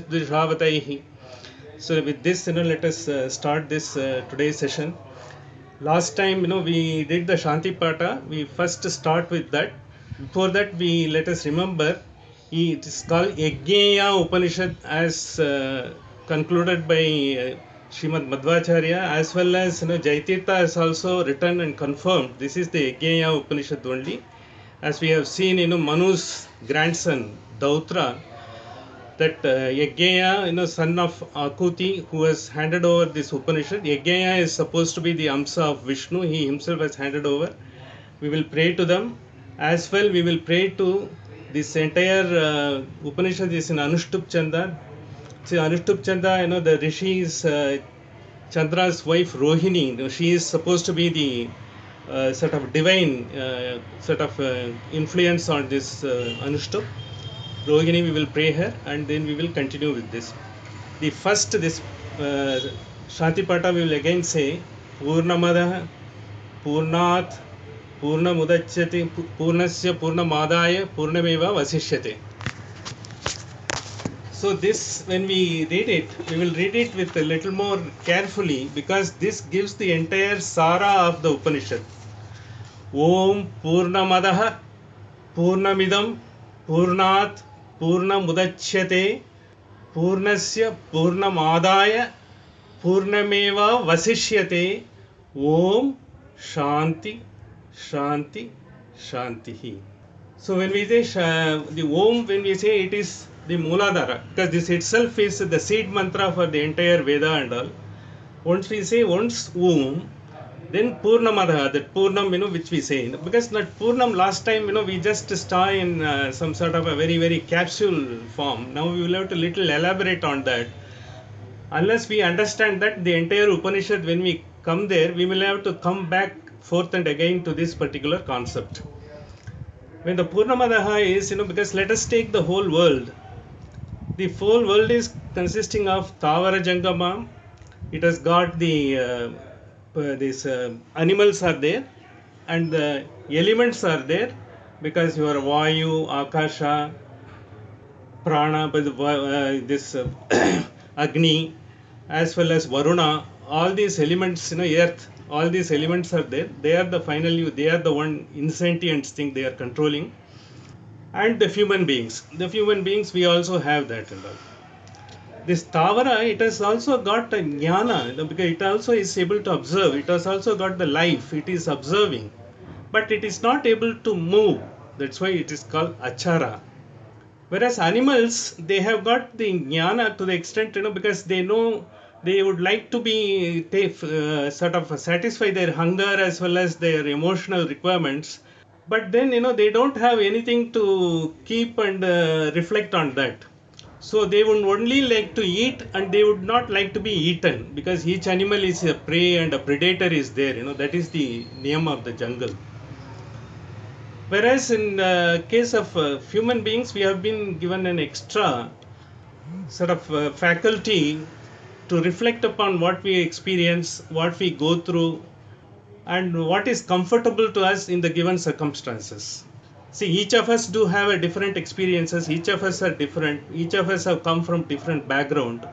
Drishavataihi. So with this, let us start this today's session. Last time, we did the Shanti Pata. We first start with that. Before that, we let us remember it is called Yajñeya Upanishad as concluded by Srimad Madhvacharya, as well as Jaitirtha has also written and confirmed. This is the Yajñeya Upanishad only. As we have seen, Manu's grandson Dautra, that Yajñeya, son of Akuti, who has handed over this Upanishad. Yajñeya is supposed to be the Amsa of Vishnu. He himself has handed over. We will pray to them. As well, we will pray to this entire Upanishad is in Anushtup Chanda. See, Anushtup Chanda, the Rishi is Chandra's wife Rohini. She is supposed to be the sort of divine influence on this Anushtup. Rohini, we will pray her and then we will continue with this. The first, this Shanti Pata, we will again say Purnamada, Purnat, Purnamudachyate, Purnasya, Purnamadaya, Purnameva Vasishyate. So this, when we read it, we will read it with a little more carefully because this gives the entire Sara of the Upanishad. Om Purnamadaha, Purnamidam, Purnat, Purnamudachyate, Purnasya, Purnamadaya, Purnameva Vasishyate. Om Shanti, Shanti, Shantihi. So when we say the Om, when we say it is the Mooladhara, because this itself is the seed mantra for the entire Veda and all. Once we say once Om, then Purnamada, that Purnam, which we say. Because that Purnam last time, we just saw in some sort of a very, very capsule form. Now we will have to little elaborate on that. Unless we understand that the entire Upanishad, when we come there, we will have to come back forth and again to this particular concept. When the Purnamadaha is, because let us take the whole world. The whole world is consisting of Tavara Jangama. It has got the these animals are there and the elements are there because your Vayu, Akasha, Prana, this Agni, as well as Varuna, all these elements, Earth, all these elements are there. They are the finally, they are the one insentient thing they are controlling. And the human beings. The human beings, we also have that and all. This Tavara, it has also got a jnana, because it also is able to observe. It has also got the life. It is observing. But it is not able to move. That's why it is called achara. Whereas animals, they have got the jnana to the extent, because they know they would like to be, sort of satisfy their hunger as well as their emotional requirements. But then, they don't have anything to keep and reflect on that. So they would only like to eat and they would not like to be eaten because each animal is a prey and a predator is there. That is the name of the jungle. Whereas in case of human beings, we have been given an extra sort of faculty to reflect upon what we experience, what we go through, and what is comfortable to us in the given circumstances. See, each of us do have a different experiences. Each of us are different. Each of us have come from different background.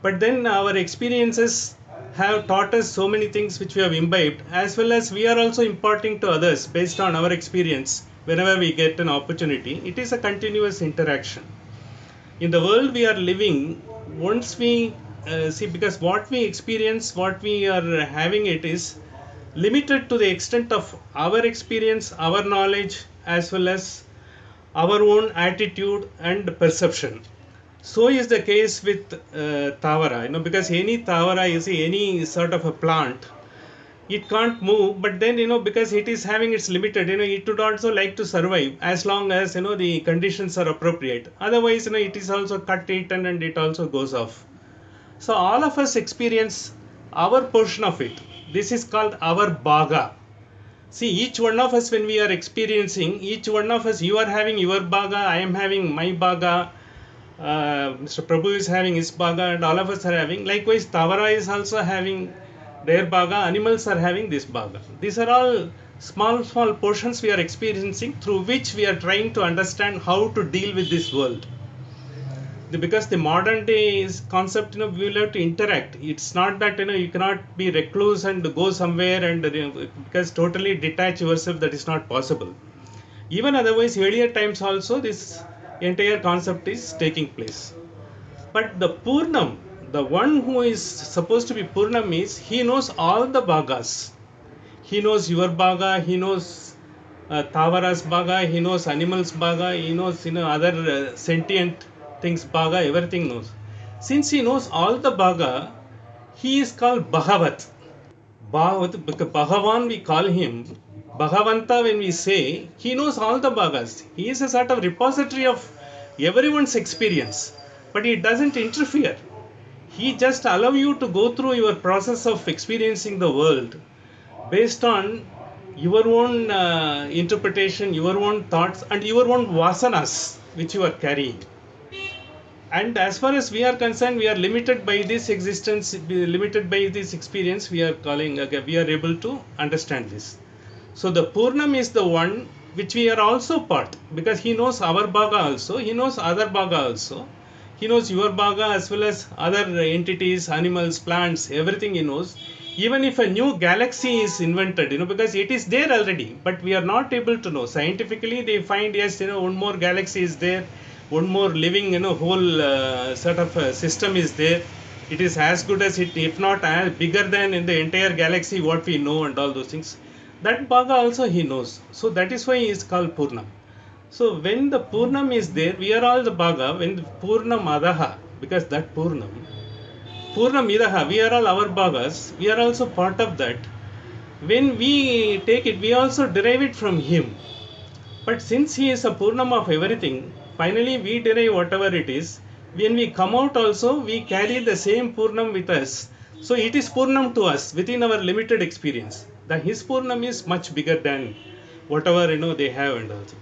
But then our experiences have taught us so many things which we have imbibed, as well as we are also imparting to others based on our experience whenever we get an opportunity. It is a continuous interaction. In the world we are living, once we see, because what we experience, what we are having, it is limited to the extent of our experience, our knowledge, as well as our own attitude and perception. So is the case with Tavara, because any Tavara, you see, any sort of a plant, it can't move, but then, because it is having its limited, it would also like to survive as long as, the conditions are appropriate. Otherwise, it is also cut, eaten, and it also goes off. So all of us experience our portion of it. This is called our bhaga. See, each one of us, when we are experiencing, each one of us, you are having your bhaga, I am having my bhaga, Mr. Prabhu is having his bhaga, and all of us are having. Likewise, Tavara is also having their bhaga, animals are having this bhaga. These are all small portions we are experiencing through which we are trying to understand how to deal with this world. Because the modern day is concept, we will have to interact. It's not that you cannot be recluse and go somewhere and because totally detach yourself, that is not possible. Even otherwise, earlier times also this entire concept is taking place. But the Purnam, the one who is supposed to be Purnam, is he knows all the bhagas. He knows your bhaga, he knows Tavaras bhaga, he knows animals bhaga, he knows other sentient things bhaga, everything knows. Since he knows all the bhaga, he is called Bhagavat. Bhagavat, because Bhagavan we call him. Bhagavanta, when we say, he knows all the bhagas. He is a sort of repository of everyone's experience, but he doesn't interfere. He just allow you to go through your process of experiencing the world based on your own interpretation, your own thoughts, and your own vasanas which you are carrying. And as far as we are concerned, we are limited by this existence, limited by this experience. We are we are able to understand this. So the Purnam is the one which we are also part, because he knows our bhaga also, he knows other bhaga also, he knows your bhaga as well as other entities, animals, plants, everything he knows. Even if a new galaxy is invented, because it is there already, but we are not able to know. Scientifically, they find, yes, one more galaxy is there, one more living, whole sort of system is there. It is as good as it, if not as bigger than in the entire galaxy what we know and all those things. That bhaga also he knows. So that is why he is called Purnam. So when the Purnam is there, we are all the bhaga. When the Purnam Adaha, because that Purnam Idaha, we are all our bhagas, we are also part of that. When we take it, we also derive it from him. But since he is a Purnam of everything, finally we derive whatever it is. When we come out also, we carry the same Purnam with us. So it is Purnam to us within our limited experience. His Purnam is much bigger than whatever they have and also.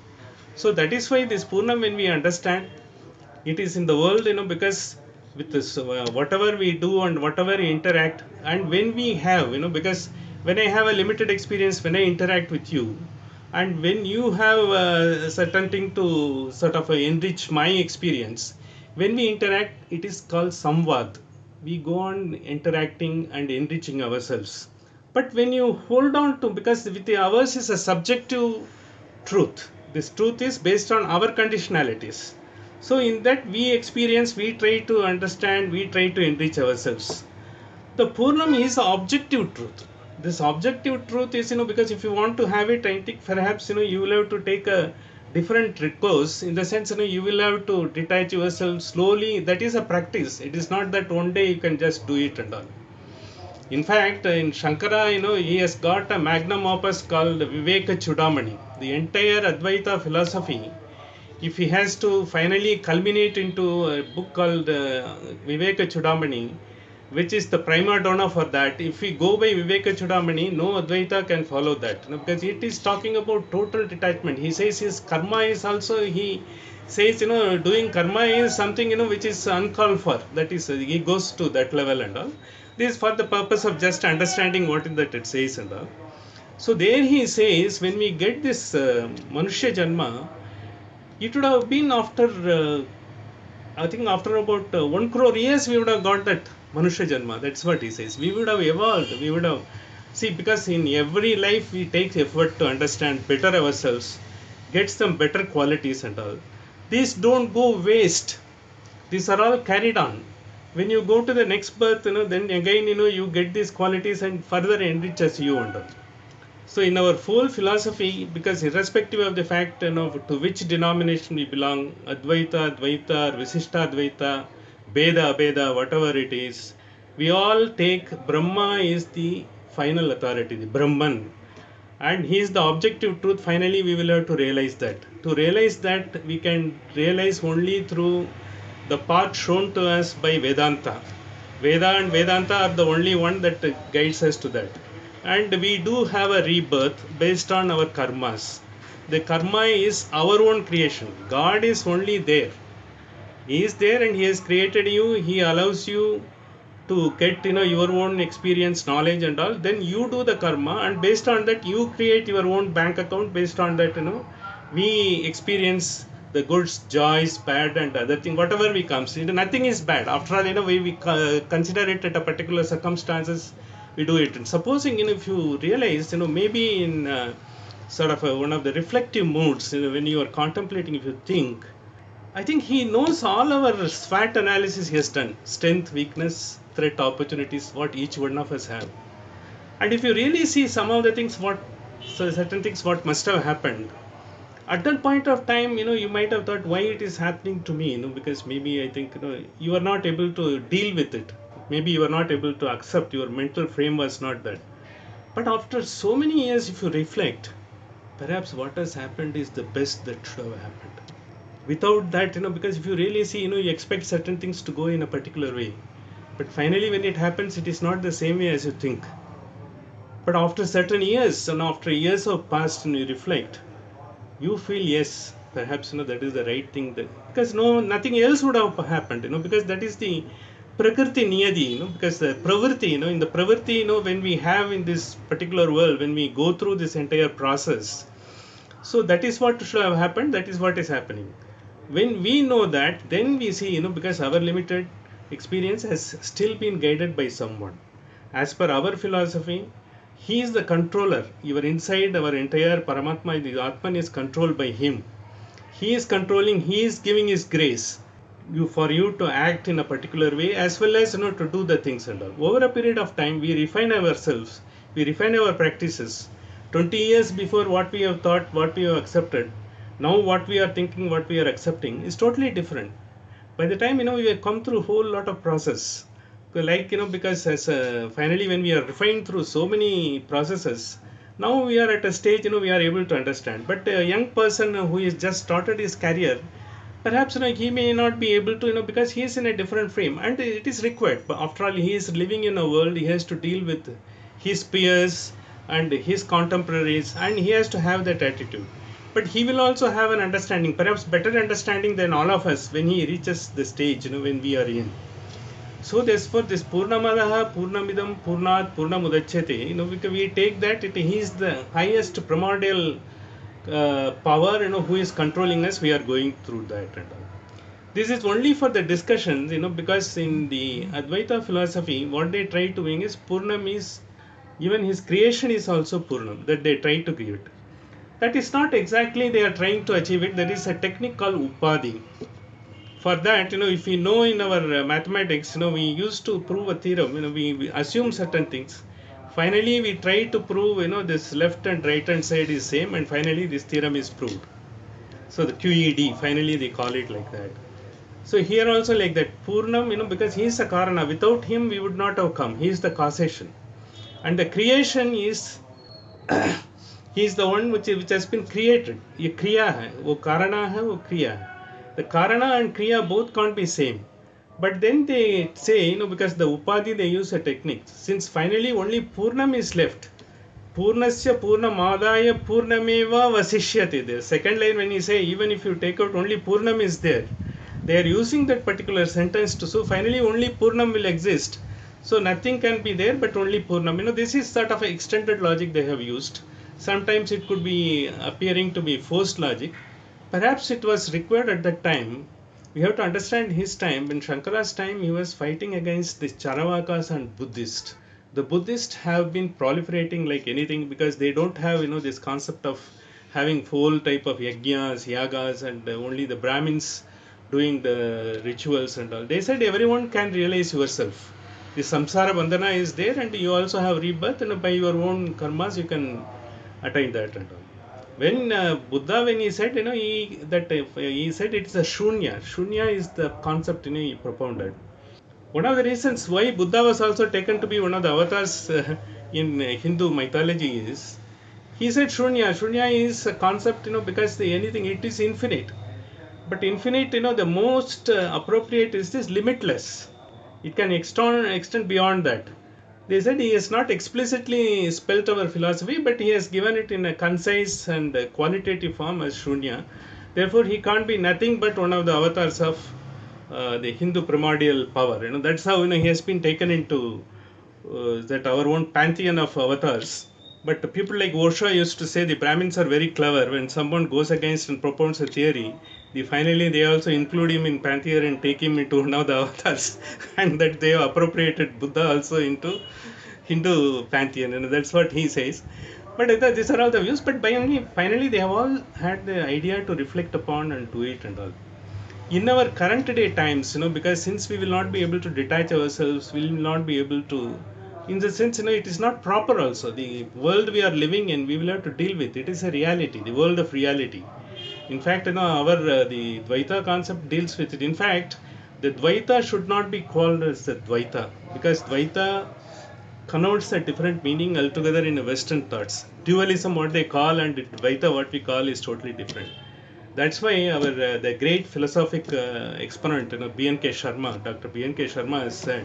So that is why this Purnam, when we understand, it is in the world, because with this whatever we do and whatever we interact, and when we have, because when I have a limited experience, when I interact with you, and when you have a certain thing to sort of enrich my experience, when we interact, it is called samvad. We go on interacting and enriching ourselves. But when you hold on to, because with ours is a subjective truth, this truth is based on our conditionalities. So in that we experience, we try to understand, we try to enrich ourselves. The Purnam is the objective truth. This objective truth is, because if you want to have it, I think perhaps, you will have to take a different recourse, in the sense, you will have to detach yourself slowly. That is a practice. It is not that one day you can just do it and all. In fact, in Shankara, he has got a magnum opus called Viveka Chudamani. The entire Advaita philosophy, if he has to finally culminate into a book called Viveka Chudamani, which is the prima donna for that, if we go by Viveka Chudamani, no Advaita can follow that. Because it is talking about total detachment. He says his karma is also, he says, doing karma is something, which is uncalled for. That is, he goes to that level and all. This is for the purpose of just understanding what is that it says and all. So there he says, when we get this Manushya Janma, it would have been after, I think after about 1 crore years, we would have got that Manushya Janma. That's what he says. We would have evolved. We would have, see, because in every life we take effort to understand better ourselves, get some better qualities and all. These don't go waste. These are all carried on. When you go to the next birth, then again, you get these qualities and further enriches you and all. So in our whole philosophy, because irrespective of the fact, to which denomination we belong, Advaita, Dvaita, Visishta Advaita, Beda, Abeda, whatever it is, we all take Brahma is the final authority, the Brahman. And he is the objective truth. Finally, we will have to realize that. To realize that, we can realize only through the path shown to us by Vedanta. Veda and Vedanta are the only one that guides us to that. And we do have a rebirth based on our karmas. The karma is our own creation. God is only there. He is there and he has created you. He allows you to get your own experience, knowledge and all. Then you do the karma, and based on that you create your own bank account. Based on that, we experience the goods, joys, bad and other thing, whatever we comes, nothing is bad. After all, we consider it at a particular circumstances, we do it. And supposing, if you realize, maybe in sort of one of the reflective moods, when you are contemplating, if you think, I think he knows all our SWOT analysis he has done. Strength, weakness, threat, opportunities, what each one of us have. And if you really see some of the things, certain things what must have happened, at that point of time, you might have thought why it is happening to me, because maybe I think, you are not able to deal with it. Maybe you are not able to accept, your mental frame was not that. But after so many years, if you reflect, perhaps what has happened is the best that should have happened. Without that, because if you really see, you expect certain things to go in a particular way. But finally, when it happens, it is not the same way as you think. But after certain years, and after years have passed and you reflect, you feel, yes, perhaps, that is the right thing. Because nothing else would have happened, because that is the prakriti niyati, because the pravritti, in the pravritti, when we have in this particular world, when we go through this entire process, so that is what should have happened, that is what is happening. When we know that, then we see, because our limited experience has still been guided by someone. As per our philosophy, he is the controller. Your inside, our entire Paramatma, the Atman is controlled by him. He is controlling, he is giving his grace for you to act in a particular way, as well as to do the things and all. Over a period of time, we refine ourselves, we refine our practices. 20 years before, what we have thought, what we have accepted, now what we are thinking, what we are accepting is totally different. By the time, we have come through a whole lot of process. Because as finally when we are refined through so many processes, now we are at a stage, we are able to understand. But a young person who is just started his career, perhaps he may not be able to, because he is in a different frame and it is required. But after all, he is living in a world, he has to deal with his peers and his contemporaries, and he has to have that attitude. But he will also have an understanding, perhaps better understanding than all of us, when he reaches the stage, when we are in. So therefore, this Purnamadaha, Purnamidam, Purnat, Purnamudachyate, we take that he is the highest primordial power, who is controlling us. We are going through that and all. This is only for the discussions, because in the Advaita philosophy, what they try to bring is Purnam is, even his creation is also Purnam, that they try to give it. That is not exactly they are trying to achieve it. There is a technique called Upadhi. For that, if we know in our mathematics, we used to prove a theorem, we assume certain things. Finally, we try to prove, this left and right hand side is same, and finally this theorem is proved. So the QED, finally they call it like that. So here also like that, Purnam, because he is a Karana. Without him, we would not have come. He is the causation. And the creation is, he is the one which has been created. Ye Kriya hai, wo Karana hai, wo Kriya hai. The Karana and Kriya both can't be same. But then they say, because the Upadhi they use a technique. Since finally only Purnam is left. Purnasya Purnamadaya Purnameva Vasishyate. The second line when you say, even if you take out only Purnam is there. They are using that particular sentence to, so finally only Purnam will exist. So nothing can be there but only Purnam. This is sort of an extended logic they have used. Sometimes it could be appearing to be forced logic. Perhaps it was required at that time. We have to understand his time. In Shankara's time, he was fighting against the Charavakas and Buddhists. The Buddhists have been proliferating like anything because they don't have, this concept of having whole type of yajnas, yagas, and only the Brahmins doing the rituals and all. They said everyone can realize yourself. The samsara bandhana is there, and you also have rebirth, and by your own karmas you can attain that and all. When Buddha, when he said, he said it's a shunya. Shunya is the concept, he propounded. One of the reasons why Buddha was also taken to be one of the avatars in Hindu mythology is, he said shunya. Shunya is a concept, because anything, it is infinite. But infinite, the most appropriate is this limitless. It can extend beyond that. They said he has not explicitly spelt our philosophy, but he has given it in a concise and qualitative form as Shunya. Therefore, he can't be nothing but one of the avatars of the Hindu primordial power. That's how he has been taken into that our own pantheon of avatars. But people like Osho used to say the Brahmins are very clever. When someone goes against and propounds a theory, Finally they also include him in pantheon and take him into one of the avatars, and that they have appropriated Buddha also into Hindu pantheon, and that's what he says. But these are all the views. But by only finally they have all had the idea to reflect upon and do it and all. In our current day times, because since we will not be able to detach ourselves, we will not be able to, in the sense, it is not proper also. The world we are living in, we will have to deal with. It is a reality, the world of reality. In fact, our the Dvaita concept deals with it. In fact, the Dvaita should not be called as the Dvaita, because Dvaita connotes a different meaning altogether in Western thoughts. Dualism, what they call, and Dvaita, what we call, is totally different. That's why our the great philosophic exponent, B.N.K. Sharma, Dr. B.N.K. Sharma has said,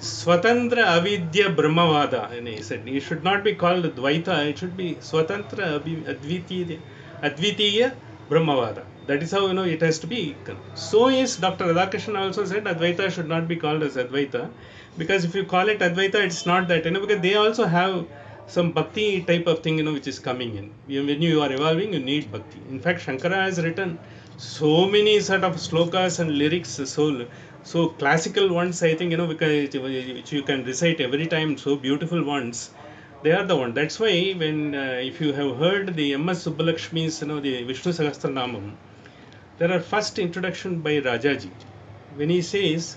Swatantra Avidya Brahmavada. And he said, it should not be called Dvaita, it should be Swatantra Advitiya Brahmavada. That is how it has to be. So is Dr. Radhakrishnan also said Advaita should not be called as Advaita, because if you call it Advaita, it's not that. Because they also have some bhakti type of thing, which is coming in. When you are evolving, you need bhakti. In fact, Shankara has written so many sort of slokas and lyrics, so classical ones, I think, because which you can recite every time, so beautiful ones. They are the one. That's why when if you have heard the M.S. Subbalakshmi's, the Vishnu Sahasranamam, there are first introduction by Rajaji, when he says,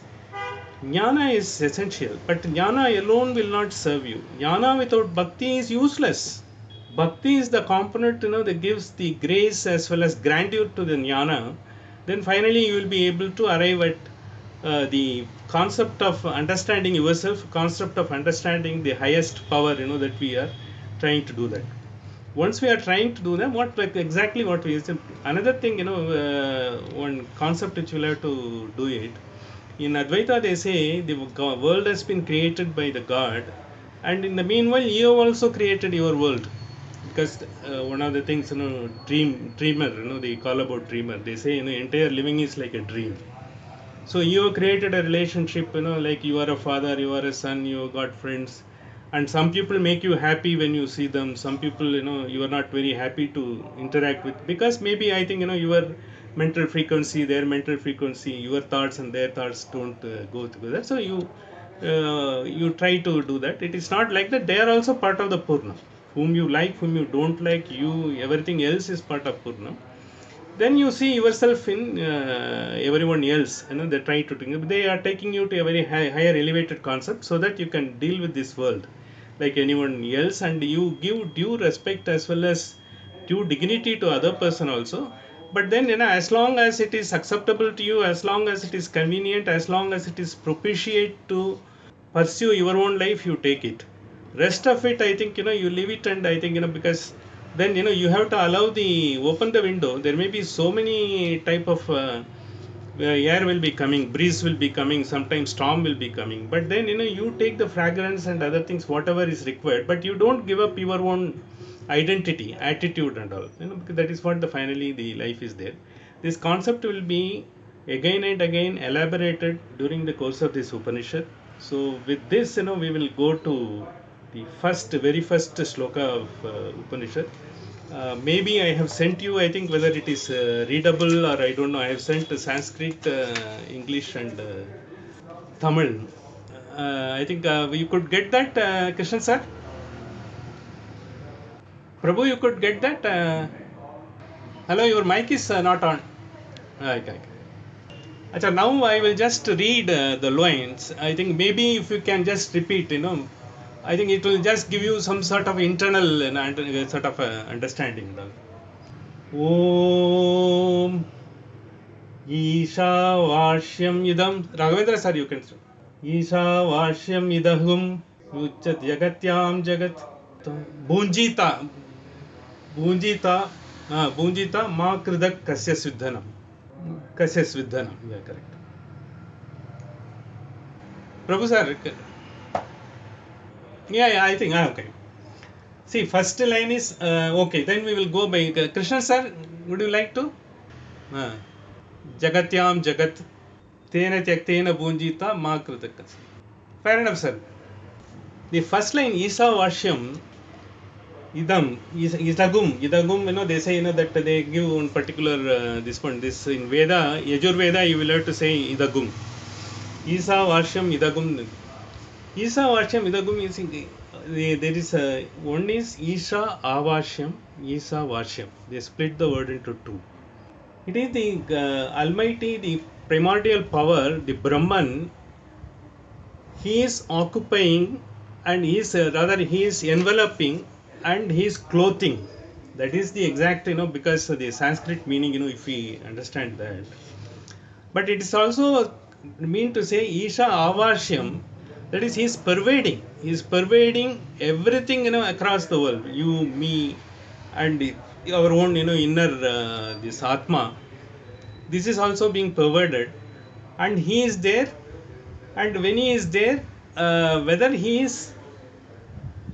Jnana is essential, but Jnana alone will not serve you. Jnana without Bhakti is useless. Bhakti is the component, that gives the grace as well as grandeur to the Jnana. Then finally you will be able to arrive at the concept of understanding yourself, concept of understanding the highest power, that we are trying to do that. Once we are trying to do that, exactly what we said. Another thing, one concept which we'll have to do it. In Advaita, they say the world has been created by the God, and in the meanwhile, you have also created your world. Because one of the things, dreamer, they call about dreamer. They say, entire living is like a dream. So you have created a relationship, like you are a father, you are a son, you have got friends, and some people make you happy when you see them. Some people, you are not very happy to interact with, because maybe I think, your mental frequency, their mental frequency, your thoughts and their thoughts don't go together. So you try to do that. It is not like that. They are also part of the Purna. Whom you like, whom you don't like, everything else is part of Purna. Then you see yourself in everyone else. They try to think. They are taking you to a very higher elevated concept, so that you can deal with this world like anyone else, and you give due respect as well as due dignity to other person also. But then, as long as it is acceptable to you, as long as it is convenient, as long as it is propitiate to pursue your own life, you take it. Rest of it, I think, you leave it. And I think, because then, you have to allow open the window. There may be so many type of air will be coming, breeze will be coming, sometimes storm will be coming. But then, you take the fragrance and other things, whatever is required, but you don't give up your own identity, attitude and all, because that is what finally the life is there. This concept will be again and again elaborated during the course of this Upanishad. So with this, we will go to the very first sloka of Upanishad. Maybe I have sent you, I think, whether it is readable or I don't know. I have sent Sanskrit, English, and Tamil. I think you could get that, Krishnan sir. Prabhu, you could get that. Hello, your mic is not on. Okay. Achha, now I will just read the lines. I think maybe if you can just repeat, I think it will just give you some sort of internal sort of understanding. Om Ishavashyam Idam. Raghavendra sir, you can start. Ishavashyam Idahum Uchat Jagatyam Jagat. Bunjita. Bunjita. Bunjita Ma Kridak Kasya Siddhanam. Kasya Siddhanam. Yeah, correct. Prabhu sir. Yeah, I think. Okay. See, first line is okay. Then we will go by Krishna sir. Would you like to? Uh, Jagatyam Jagat. Tena Tyaktena Bunjita Ma Kritakas. Fair enough, sir. The first line, Isa Vashyam, idagum, they say, that they give one particular, this in Veda, Yajur Veda, you will have to say idagum. Isa Vashyam idagum. Isa Vashyam idagum is, there is one is Isha Avashyam, Isa Vashyam. They split the word into two. It is the Almighty, the primordial power, the Brahman. He is occupying, and he is he is enveloping, and he is clothing. That is the exact, because the Sanskrit meaning, if we understand that. But it is also mean to say Isha Avashyam, that is, he is pervading. He is pervading everything, across the world. You, me, and our own, inner, this Atma. This is also being pervaded, and he is there. And when he is there, whether he is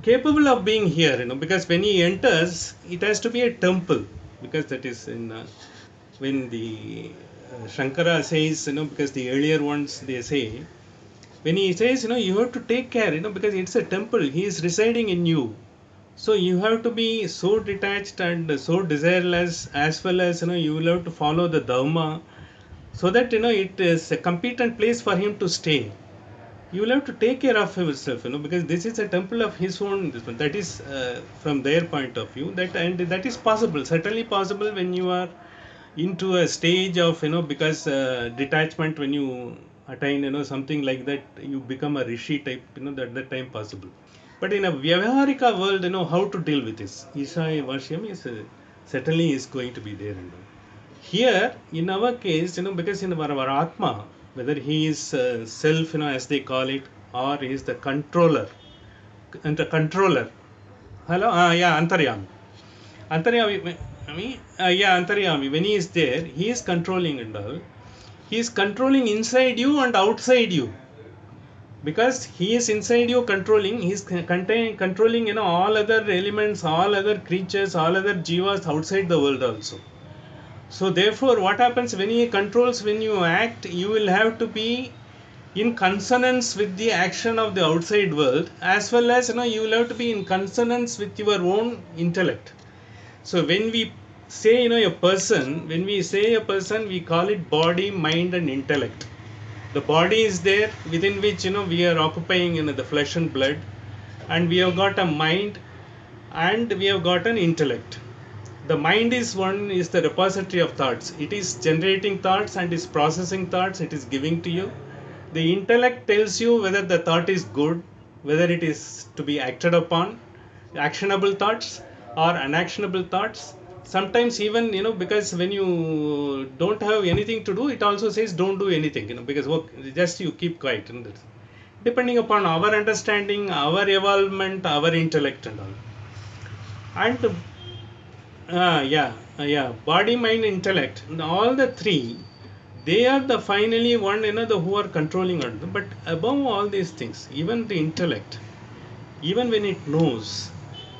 capable of being here, because when he enters, it has to be a temple, because that is in when the Shankara says, because the earlier ones they say, when he says, you have to take care, because it's a temple, he is residing in you. So you have to be so detached and so desireless, as well as, you will have to follow the Dharma, so that, it is a competent place for him to stay. You will have to take care of yourself, because this is a temple of his own. That is from their point of view. And that is possible, certainly possible when you are into a stage of, because detachment, when you attain, something like that, you become a rishi type, that time possible. But in a Vyavaharika world, how to deal with this. Isha Vashyam is certainly is going to be there. Here, in our case, because in our Atma, whether he is self, as they call it, or he is the controller, and the controller. Hello? Yeah, Antaryami. Antaryami, yeah, Antaryami. When he is there, he is controlling and all. He is controlling inside you and outside you. Because he is inside you controlling, he is controlling, all other elements, all other creatures, all other jivas outside the world also. So therefore, what happens when he controls, when you act, you will have to be in consonance with the action of the outside world, as well as, you will have to be in consonance with your own intellect. So when we say, a person, when we say a person, we call it body, mind, and intellect. The body is there, within which, we are occupying, the flesh and blood, and we have got a mind, and we have got an intellect. The mind is the repository of thoughts. It is generating thoughts and is processing thoughts. It is giving to you. The intellect tells you whether the thought is good, whether it is to be acted upon, actionable thoughts or unactionable thoughts. Sometimes even, because when you don't have anything to do, it also says don't do anything, because just you keep quiet. Depending upon our understanding, our evolvement, our intellect and all. And yeah, body, mind, intellect, and all the three, they are the finally one, who are controlling on them. But above all these things, even the intellect, even when it knows,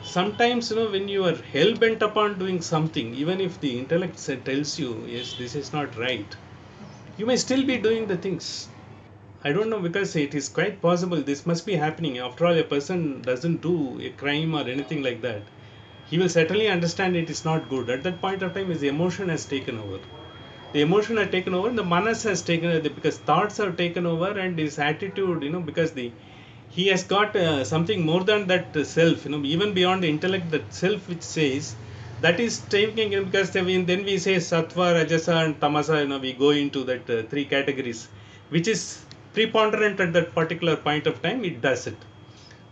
sometimes, when you are hell bent upon doing something, even if the intellect tells you, yes, this is not right, you may still be doing the things. I don't know, because it is quite possible this must be happening. After all, a person doesn't do a crime or anything like that. He will certainly understand it is not good. At that point of time, his emotion has taken over. The emotion has taken over, the manas has taken over, because thoughts have taken over, and his attitude, because he has got something more than that self, even beyond the intellect, that self which says, that is taking, because then we say sattva, rajasa, and tamasa, we go into that three categories, which is preponderant at that particular point of time, it does it.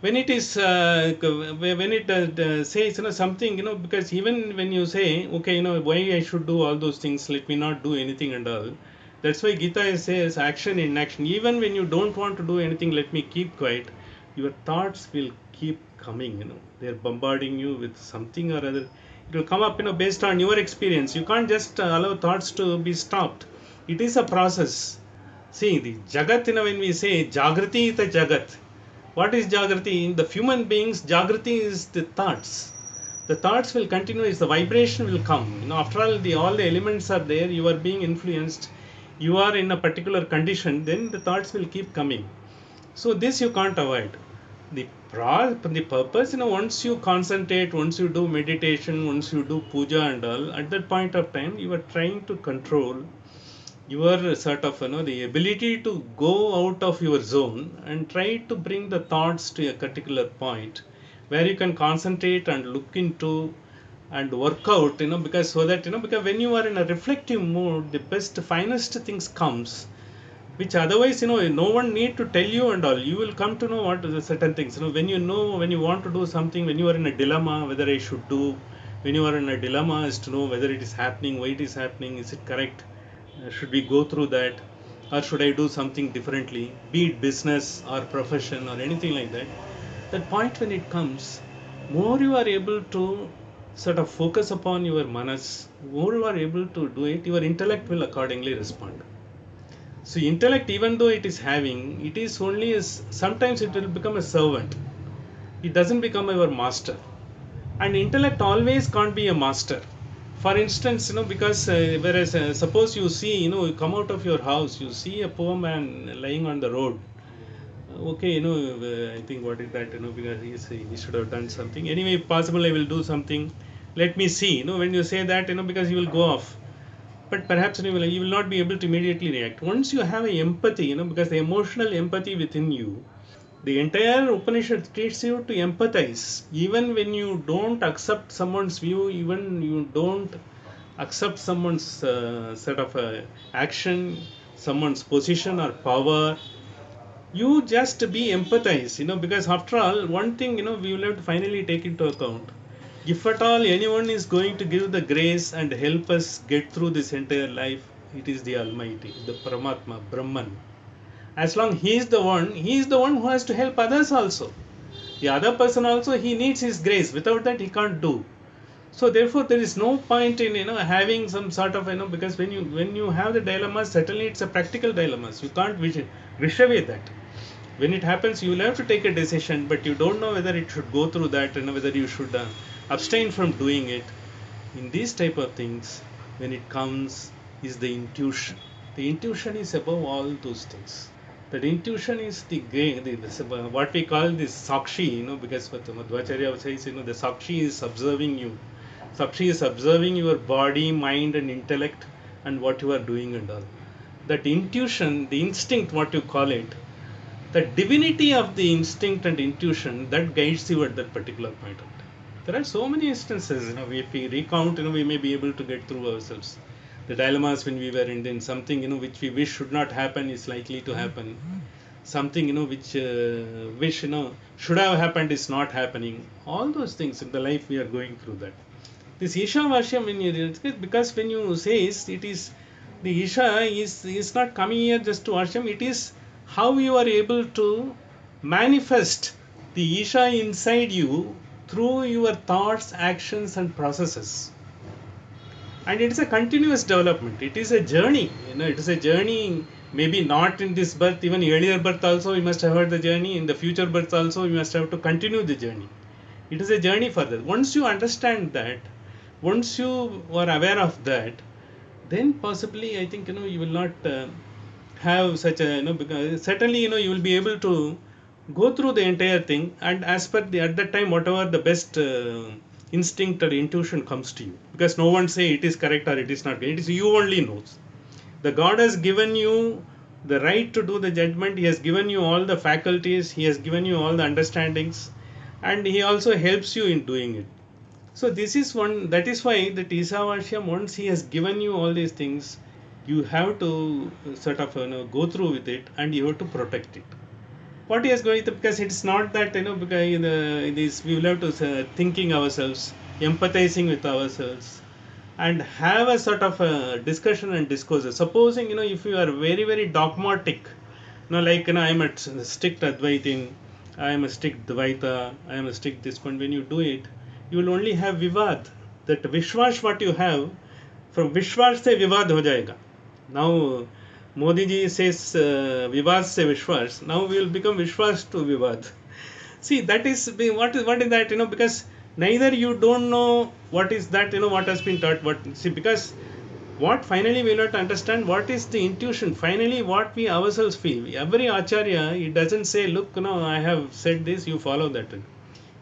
When it is when it says, something, because even when you say, okay, why I should do all those things, let me not do anything and all. That's why Gita says action in action. Even when you don't want to do anything, let me keep quiet, your thoughts will keep coming. They're bombarding you with something or other. It will come up, based on your experience. You can't just allow thoughts to be stopped. It is a process. See, the jagat, when we say jagrati is the jagat. What is jagrati? In the human beings, jagrati is the thoughts. The thoughts will continue, is the vibration will come. After all the elements are there, you are being influenced, you are in a particular condition, then the thoughts will keep coming. So this you can't avoid. The purpose, once you concentrate, once you do meditation, once you do puja and all, at that point of time, you are trying to control your sort of, the ability to go out of your zone and try to bring the thoughts to a particular point where you can concentrate and look into and work out, because so that, because when you are in a reflective mode, the best, finest things comes, which otherwise, no one need to tell you and all. You will come to know what are the certain things, when you know, when you want to do something, when you are in a dilemma whether I should do, when you are in a dilemma as to know whether it is happening, why it is happening, is it correct, should we go through that, or should I do something differently, be it business or profession or anything like that. That point when it comes, more you are able to sort of focus upon your manas, more you are able to do it, your intellect will accordingly respond. So intellect, even though it is having, it is only as, sometimes it will become a servant. It doesn't become our master. And intellect always can't be a master. For instance, because whereas suppose you see, you come out of your house, you see a poor man lying on the road. Okay, I think what is that, because he should have done something. Anyway, possible I will do something. Let me see, when you say that, because you will go off. But perhaps you will not be able to immediately react. Once you have a empathy, because the emotional empathy within you, the entire Upanishad teaches you to empathize. Even when you don't accept someone's view, even you don't accept someone's sort of action, someone's position or power, you just be empathize, because after all, one thing, we will have to finally take into account. If at all anyone is going to give the grace and help us get through this entire life, it is the Almighty, the Paramatma, Brahman. As long he is the one who has to help others also. The other person also, he needs his grace. Without that, he can't do. So therefore, there is no point in having some sort of because when you have the dilemmas, certainly it's a practical dilemmas. You can't wish away that. When it happens, you will have to take a decision, but you don't know whether it should go through that, whether you should abstain from doing it. In these type of things, when it comes, is the intuition. The intuition is above all those things. That intuition is what we call this sakshi, because what Madhvacharya says, the sakshi is observing you. Sakshi is observing your body, mind and intellect and what you are doing and all. That intuition, the instinct, what you call it, the divinity of the instinct and intuition, that guides you at that particular point of time. There are so many instances, if we recount, we may be able to get through ourselves. The dilemmas when we were in something, which we wish should not happen is likely to happen. Something, which wish, should have happened is not happening. All those things in the life we are going through that. This Isha because when you say it is, the Isha is not coming here just to Varsham, it is how you are able to manifest the Isha inside you through your thoughts, actions and processes. And it is a continuous development. It is a journey. It is a journey. Maybe not in this birth, even earlier birth also we must have heard the journey. In the future birth also we must have to continue the journey. It is a journey further. Once you understand that, once you are aware of that, then possibly I think you will not have such a because certainly you will be able to go through the entire thing, and as per the at that time whatever the best instinct or intuition comes to you, because no one say it is correct or it is not. It is you only knows. The God has given you the right to do the judgment. He has given you all the faculties. He has given you all the understandings, and he also helps you in doing it. So this is one. That is why the Isavasyam, once he has given you all these things, you have to sort of go through with it, and you have to protect it. What he is going to, because it's not that because this we will have to thinking ourselves, empathizing with ourselves, and have a sort of discussion and discourse. Supposing if you are very very dogmatic, like I am a strict Advaitin, I am a strict Dvaita, I am a strict this one. When you do it, you will only have vivad. That Vishwas what you have, from Vishwas se vivad ho jayega. Now Modi ji says Vivad se Vishwas. Now we will become Vishwas to Vivad. See, that is what is that because neither you don't know what is that what has been taught. What see, because What finally we will have to understand what is the intuition, finally what we ourselves feel. Every Acharya, he doesn't say, look, I have said this, you follow that.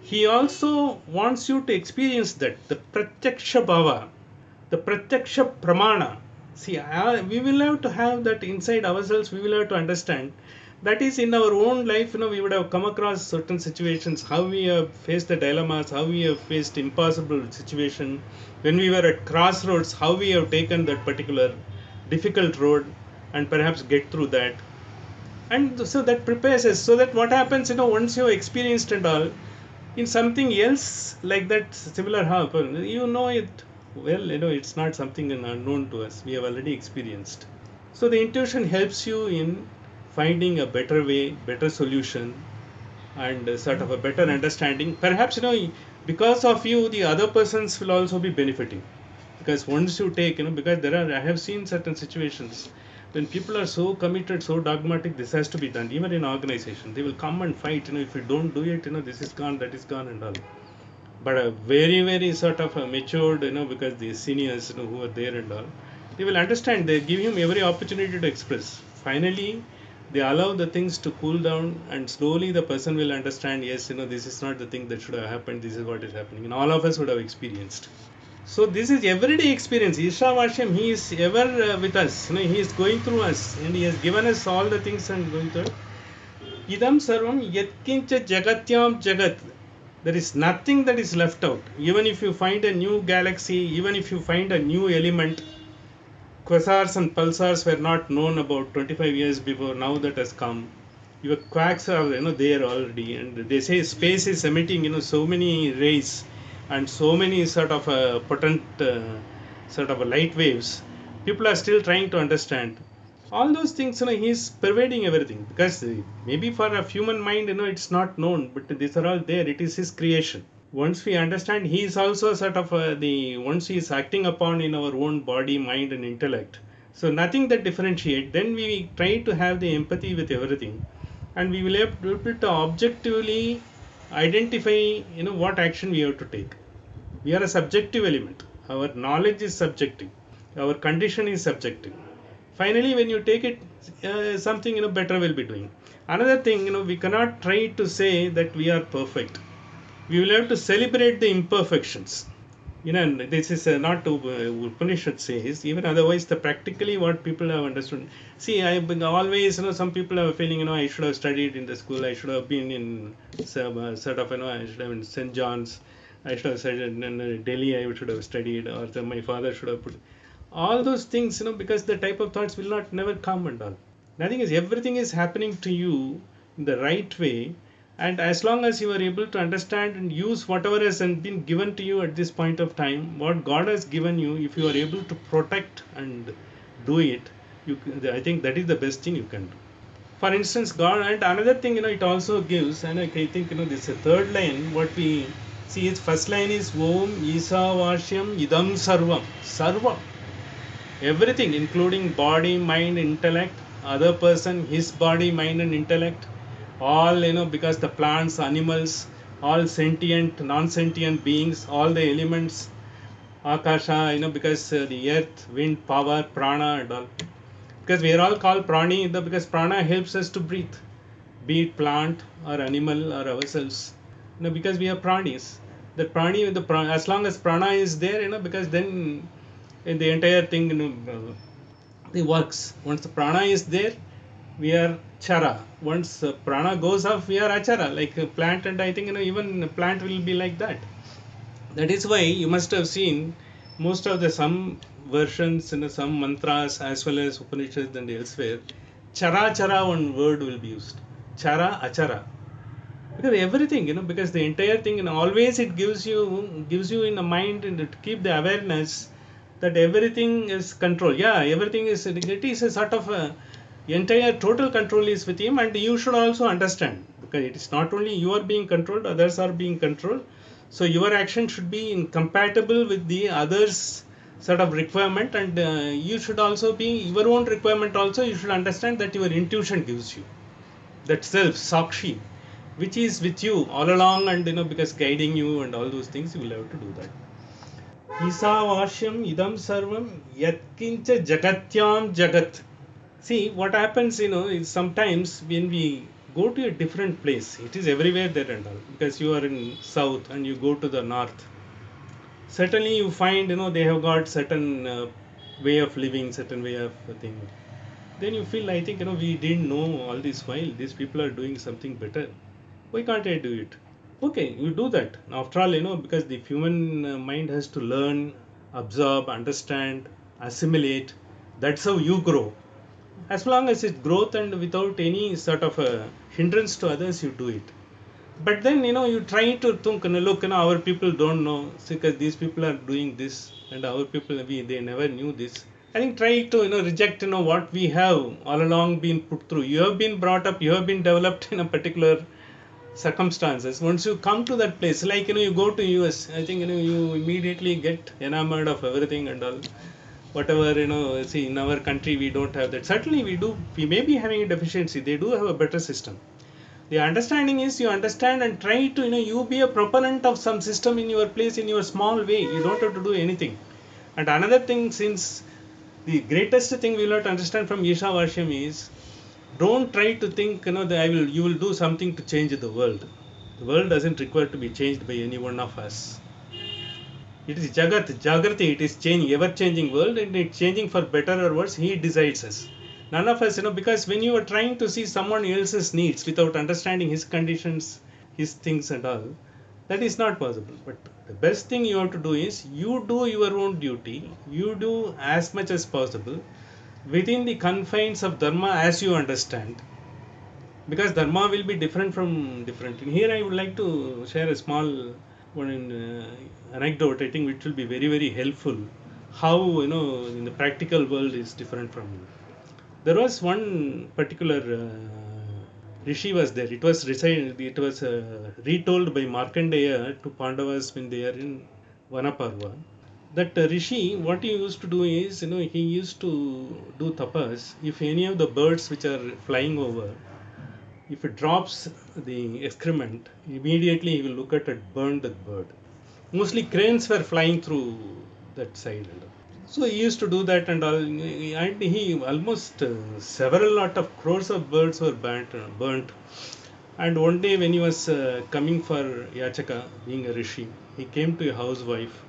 He also wants you to experience that, the Pratyaksha Bhava, the Pratyaksha Pramana. See, we will have to have that inside ourselves, we will have to understand. That is in our own life, we would have come across certain situations, how we have faced the dilemmas, how we have faced impossible situation. When we were at crossroads, how we have taken that particular difficult road and perhaps get through that. And so that prepares us, so that what happens, once you have experienced and all, in something else like that similar happen, it well, it's not something unknown to us, we have already experienced. So the intuition helps you in finding a better way, better solution, and sort of a better understanding. Perhaps, because of you, the other persons will also be benefiting. Because once you take, because I have seen certain situations when people are so committed, so dogmatic, this has to be done. Even in organization, they will come and fight. If you don't do it, this is gone, that is gone, and all. But a very, very sort of matured, because the seniors, who are there and all, they will understand. They give him every opportunity to express. Finally, they allow the things to cool down, and slowly the person will understand, yes, this is not the thing that should have happened, this is what is happening, and all of us would have experienced. So this is everyday experience. Isavashyam, he is ever with us, he is going through us, and he has given us all the things and going through it. Idam sarvam yatkincha jagatyam jagat. There is nothing that is left out. Even if you find a new galaxy, even if you find a new element, quasars and pulsars were not known about 25 years before, now that has come. Your quarks are there already, and they say space is emitting so many rays and so many sort of potent sort of light waves. People are still trying to understand all those things. He's pervading everything, because maybe for a human mind, it's not known, but these are all there. It is his creation. Once we understand, he is also sort of once he is acting upon in our own body, mind, and intellect. So nothing that differentiate. Then we try to have the empathy with everything, and we will be able to objectively identify what action we have to take. We are a subjective element. Our knowledge is subjective. Our condition is subjective. Finally, when you take it, something better will be doing. Another thing, we cannot try to say that we are perfect. We will have to celebrate the imperfections. This is not Upanishad says, even otherwise, the practically what people have understood. See, I have been always, some people are feeling, I should have studied in the school, I should have been in sort of, I should have been St. John's, I should have studied in Delhi, I should have studied, or my father should have put. All those things, because the type of thoughts will not never come and all. Nothing is, everything is happening to you in the right way, and as long as you are able to understand and use whatever has been given to you at this point of time, what God has given you, if you are able to protect and do it, I think that is the best thing you can do. For instance, God, and another thing, it also gives, and I think, this third line, what we see is, first line is Om Isavashyam Idam Sarvam. Sarvam. Everything, including body, mind, intellect, other person, his body, mind, and intellect, all, because the plants, animals, all sentient, non-sentient beings, all the elements, akasha, because the earth, wind, power, prana, and all. Because we are all called prani, because prana helps us to breathe, be it plant or animal or ourselves, because we are pranis. The prani, as long as prana is there, because then the entire thing, it works. Once the prana is there, we are chara. Once prana goes off, we are achara, like a plant. And I think, even plant will be like that. That is why you must have seen most of the some versions, some mantras as well as Upanishads and elsewhere, chara one word will be used. Chara, achara. Because everything, because the entire thing, always it gives you in the mind, and to keep the awareness that everything is control. Yeah, everything is, it is a sort of entire total control is with him, and you should also understand, because it is not only you are being controlled, others are being controlled. So your action should be incompatible with the others sort of requirement, and you should also be your own requirement also. You should understand that your intuition gives you that self sakshi, which is with you all along, and because guiding you and all those things, you will have to do that. Isavasyam idam sarvam yatkincha jagatyam jagat. See what happens, is sometimes when we go to a different place, it is everywhere there and all. Because you are in south and you go to the north, certainly you find they have got certain way of living, certain way of thing. Then you feel, I think, we didn't know all this while. These people are doing something better. Why can't I do it? Okay, you do that. After all, because the human mind has to learn, absorb, understand, assimilate. That's how you grow. As long as it's growth and without any sort of a hindrance to others, you do it. But then, you try to think, look, our people don't know because these people are doing this, and our people, they never knew this. I think try to, reject, what we have all along been put through. You have been brought up, you have been developed in a particular circumstances. Once you come to that place, like, you go to US, I think, you immediately get enamored of everything and all. Whatever, see, in our country, we don't have that. Certainly, we do, we may be having a deficiency. They do have a better system. The understanding is you understand and try to, you be a proponent of some system in your place in your small way. You don't have to do anything. And another thing, since the greatest thing we will have to understand from Isha Vashyam is, don't try to think, that you will do something to change the world. The world doesn't require to be changed by any one of us. It is Jagat, Jagrati, it is changing, ever changing world, and it's changing for better or worse. He decides us. None of us, because when you are trying to see someone else's needs without understanding his conditions, his things and all, that is not possible. But the best thing you have to do is you do your own duty, you do as much as possible within the confines of Dharma as you understand. Because Dharma will be different from different. And here I would like to share a small one anecdote, I think, which will be very, very helpful. How, in the practical world is different from. There was one particular rishi was there. It was retold by Markandeya to Pandavas when they are in Vanaparva. That rishi, what he used to do is, he used to do tapas. If any of the birds which are flying over, if it drops the excrement, immediately he will look at it, burn that bird. Mostly cranes were flying through that side. So he used to do that and all, and he almost several lot of crores of birds were burnt. And one day when he was coming for Yachaka, being a rishi, he came to a housewife,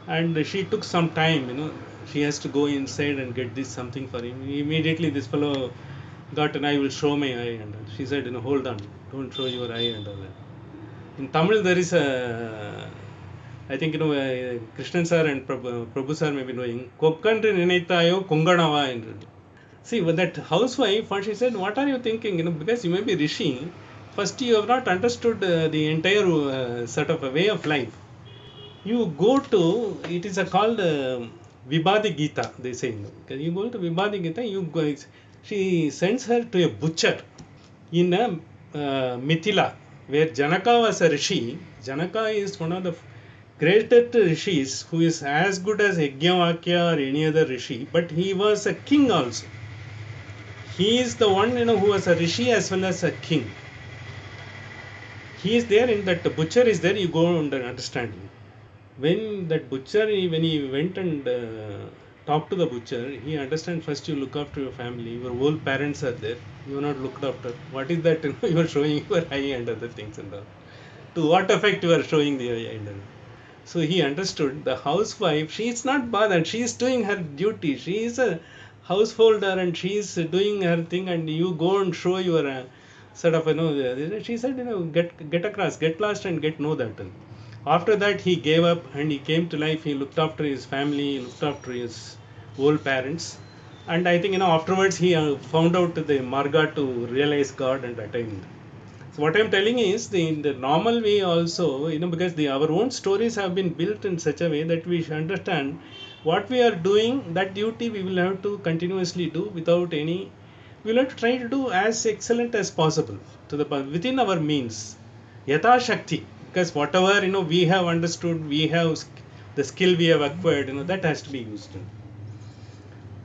and she took some time. She has to go inside and get this something for him. Immediately this fellow got an I will show my eye, and she said, hold on, don't show your eye and all that. In Tamil there is a, I think, Krishnan sir and Prabhu sir may be knowing, Kokkandri Ninaitayo Kunganava. And see, with that housewife, what she said, what are you thinking? Because you may be Rishi, first you have not understood the entire sort of a way of life. You go to, it is called Vibhadi Gita, they say. You go to Vibhadi Gita, you go, she sends her to a butcher in Mithila, where Janaka was a rishi. Janaka is one of the greatest rishis who is as good as Yajnavalkya or any other rishi, but he was a king also. He is the one who was a rishi as well as a king. He is there in that butcher is there, you go under understanding. When that butcher, when he went and talked to the butcher, he understands first you look after your family, your whole parents are there, you are not looked after. What is that? You are showing your eye and other things and all. To what effect you are showing the eye and all. So he understood the housewife, she is not bothered, she is doing her duty, she is a householder and she is doing her thing, and you go and show your sort of, she said, get across, get lost and get know that. After that, he gave up and he came to life. He looked after his family, he looked after his old parents. And I think, afterwards he found out the Marga to realize God and attained. So what I'm telling is, in the normal way also, because our own stories have been built in such a way that we should understand what we are doing, that duty we will have to continuously do without any, we will have to try to do as excellent as possible to the within our means. Yatha Shakti. Because whatever we have understood, we have the skill we have acquired, that has to be used.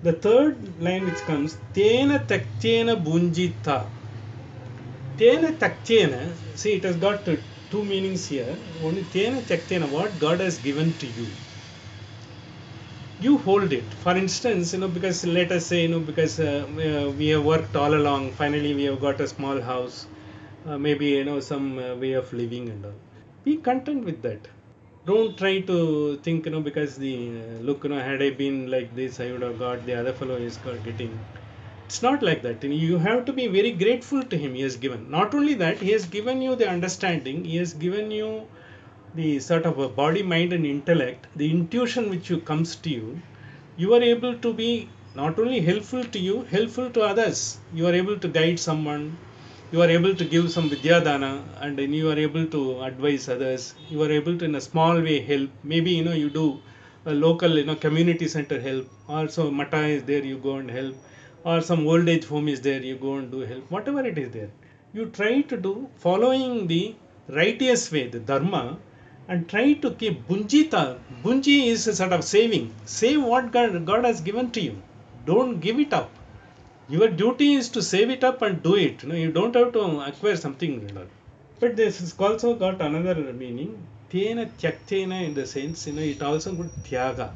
The third line which comes, Tena Taktena Bunjita. Tena Taktena, it has got two meanings here. Only Tena Taktena, what God has given to you. you hold it. For instance, because let us say, because we have worked all along, finally we have got a small house, maybe some way of living and all. Be content with that. Don't try to think, because the look, had I been like this, I would have got the other fellow is getting. It's not like that. You have to be very grateful to him. He has given. Not only that, he has given you the understanding. He has given you the sort of a body, mind, and intellect. The intuition which you comes to you. You are able to be not only helpful to you, helpful to others. You are able to guide someone. You are able to give some vidyadana, and then you are able to advise others. You are able to in a small way help. Maybe you do a local community center help. Also mata is there, you go and help. Or some old age home is there, you go and do help. Whatever it is there, you try to do following the righteous way, the dharma, and try to keep bunjita. Bunji is a sort of saving. Save what God has given to you. Don't give it up. Your duty is to save it up and do it. You don't have to acquire something. But this has also got another meaning. Tena tyaktena, in the sense, it also good tyaga.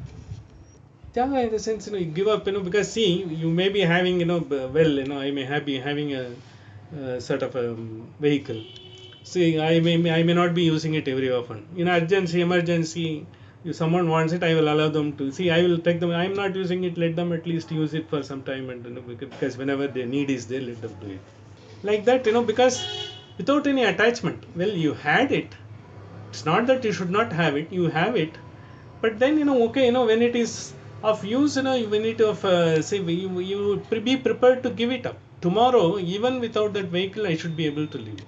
Tyaga in the sense, you give up, because see, you may be having, I may have be having a sort of a vehicle. See, I may not be using it very often. In urgency, emergency, if someone wants it, I will allow them to. See, I will take them. I am not using it. Let them at least use it for some time, and because whenever their need is there, let them do it. Like that, because without any attachment. Well, you had it. It's not that you should not have it. You have it, but then okay, when it is of use, when it of say be prepared to give it up. Tomorrow, even without that vehicle, I should be able to live.